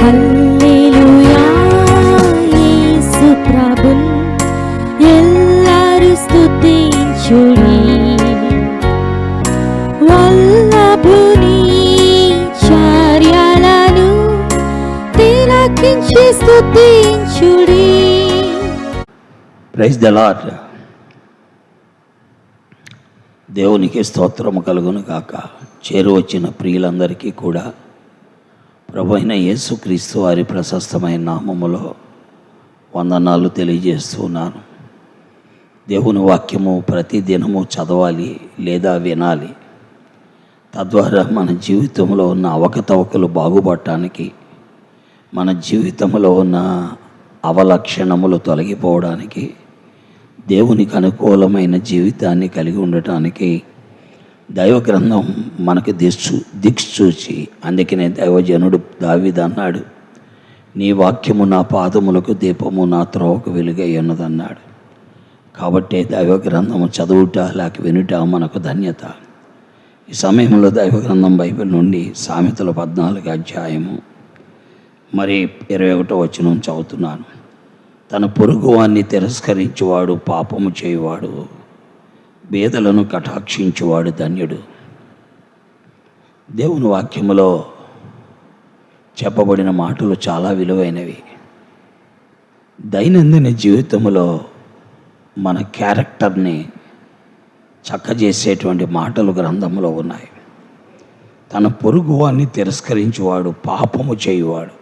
హల్లెలూయా యేసు ప్రభున్ ఎల్లరు స్తుతించుడి. వల్లభుని చర్యలను తిలకించి స్తుతించుడి. Praise the Lord. దేవునికి స్తోత్రము కలుగును గాక. చేరువచ్చిన ప్రియులందరికీ కూడా ప్రభు అయిన యేసుక్రీస్తు వారి ప్రశస్తమైన నామములో వందనాలు తెలియజేస్తున్నాను. దేవుని వాక్యము ప్రతి దినము చదవాలి లేదా వినాలి. తద్వారా మన జీవితంలో ఉన్న అవకతవకలు బాగుపడటానికి, మన జీవితంలో ఉన్న అవలక్షణములు తొలగిపోవడానికి, దేవునికి అనుకూలమైన జీవితాన్ని కలిగి ఉండటానికి దైవ గ్రంథం మనకు దిక్సూచి. అందుకనే దైవజనుడు దావీదు అన్నాడు, నీ వాక్యము నా పాదములకు దీపము, నా త్రోవకు వెలుగై ఉన్నదన్నాడు. కాబట్టి దైవ గ్రంథము చదువుట లేక వినుట మనకు ధన్యత. ఈ సమయంలో దైవ గ్రంథం బైబిల్ నుండి సామెతల 14వ అధ్యాయము 21వ వచనం చదువుతున్నాను. తన పొరుగువాన్ని తిరస్కరించువాడు పాపము చేయువాడు, బేదలను కటాక్షించువాడు ధన్యుడు. దేవుని వాక్యములో చెప్పబడిన మాటలు చాలా విలువైనవి. దైనందిన జీవితంలో మన క్యారెక్టర్ని చక్కజేసేటువంటి మాటలు గ్రంథంలో ఉన్నాయి. తన పొరుగువాన్ని తిరస్కరించువాడు పాపము చేయువాడు.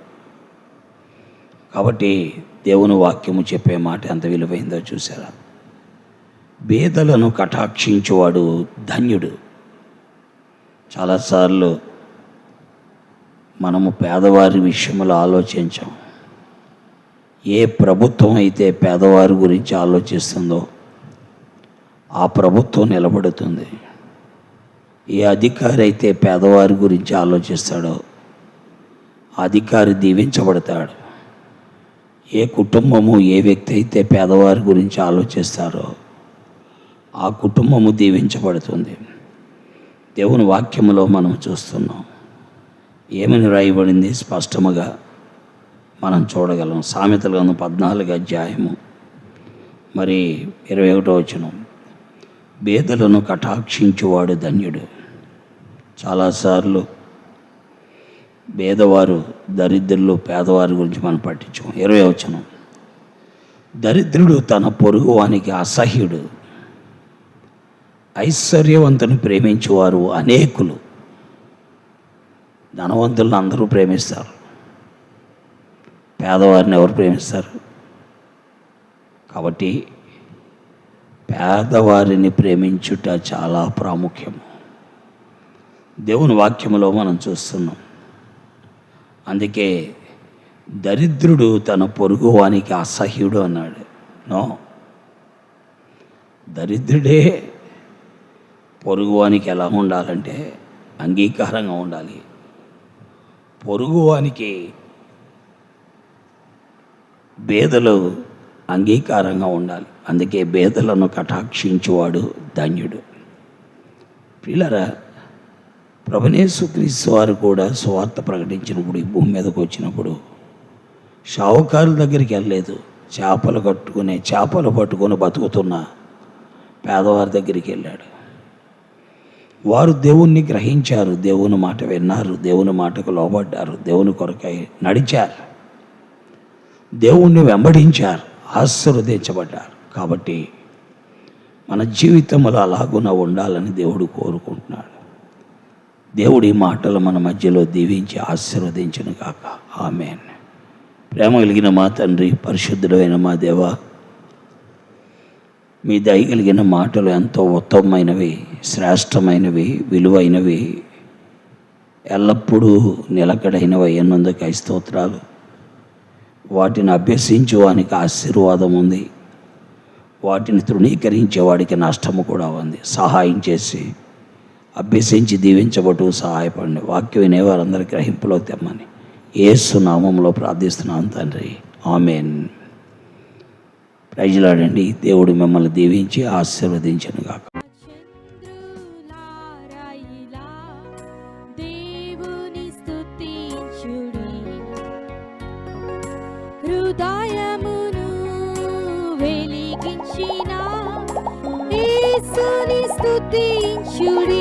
కాబట్టి దేవుని వాక్యము చెప్పే మాట ఎంత విలువైందో చూసారా. బేదలను కటాక్షించువాడు ధన్యుడు. చాలాసార్లు మనము పేదవారి విషయంలో ఆలోచించాం. ఏ ప్రభుత్వం అయితే పేదవారి గురించి ఆలోచిస్తుందో ఆ ప్రభుత్వం నిలబడుతుంది. ఏ అధికారి అయితే పేదవారి గురించి ఆలోచిస్తాడో ఆ అధికారి దీవించబడతాడు. ఏ కుటుంబము, ఏ వ్యక్తి అయితే పేదవారి గురించి ఆలోచిస్తారో ఆ కుటుంబము దీవించబడుతుంది. దేవుని వాక్యములో మనం చూస్తున్నాం. ఏమని రాయబడింది స్పష్టముగా మనం చూడగలం. సామెతల గ్రంథం 14వ అధ్యాయము 21వ వచనం, బేదలను కటాక్షించువాడు ధన్యుడు. చాలాసార్లు పేదవారు, దరిద్రులు, పేదవారి గురించి మనం పట్టించుకోం. 20వ వచనం, దరిద్రుడు తన పొరుగువానికి అసహ్యుడు, ఐశ్వర్యవంతుని ప్రేమించువారు అనేకులు. ధనవంతులను అందరూ ప్రేమిస్తారు, పేదవారిని ఎవరు ప్రేమిస్తారు? కాబట్టి పేదవారిని ప్రేమించుట చాలా ప్రాముఖ్యం. దేవుని వాక్యములో మనం చూస్తున్నాం. అందుకే దరిద్రుడు తన పొరుగువానికి అసహ్యుడు అన్నాడు. నో, దరిద్రుడే పొరుగువానికి ఎలా ఉండాలంటే అంగీకారంగా ఉండాలి. పొరుగువానికి బేదలు అంగీకారంగా ఉండాలి. అందుకే బేదలను కటాక్షించువాడు ధన్యుడు. ప్రియులారా, ప్రభువైన యేసుక్రీస్తు వారు కూడా సువార్త ప్రకటించినప్పుడు, ఈ భూమి మీదకు వచ్చినప్పుడు షావుకారుల దగ్గరికి వెళ్ళలేదు. చేపలు పట్టుకొని బతుకుతున్న పేదవారి దగ్గరికి వెళ్ళాడు. వారు దేవుణ్ణి గ్రహించారు, దేవుని మాట విన్నారు, దేవుని మాటకు లోబడ్డారు, దేవుని కొరకై నడిచారు, దేవుణ్ణి వెంబడించారు, ఆశీర్వదించబడ్డారు. కాబట్టి మన జీవితంలో అలాగున ఉండాలని దేవుడు కోరుకుంటున్నాడు. దేవుడి మాటలు మన మధ్యలో దీవించి ఆశీర్వదించును గాక. ఆమేన్. ప్రేమ కలిగిన మా తండ్రి, పరిశుద్ధుడైన మా దేవ, మీ దయ కలిగిన మాటలు ఎంతో ఉత్తమమైనవి, శ్రేష్టమైనవి, విలువైనవి, ఎల్లప్పుడూ నిలకడైనవి అయ్యన్నందుకై స్తోత్రాలు. వాటిని అభ్యసించేవానికి ఆశీర్వాదం ఉంది, వాటిని తృణీకరించేవాడికి నష్టము కూడా ఉంది. సహాయం చేసి అభ్యసించి దీవించబట్టు సహాయపడండి. వాక్యం వినేవారందరి గ్రహింపులో తెమ్మని యేసు నామములో ప్రార్థిస్తున్నాను తండ్రి. ఆమేన్. ప్రైజ్లాడండి. దేవుడు మిమ్మల్ని దీవించి ఆశీర్వదించను గాక. దేవుని స్తుతించుడి. హృదయమును వెలిగించిన యేసుని స్తుతించుడి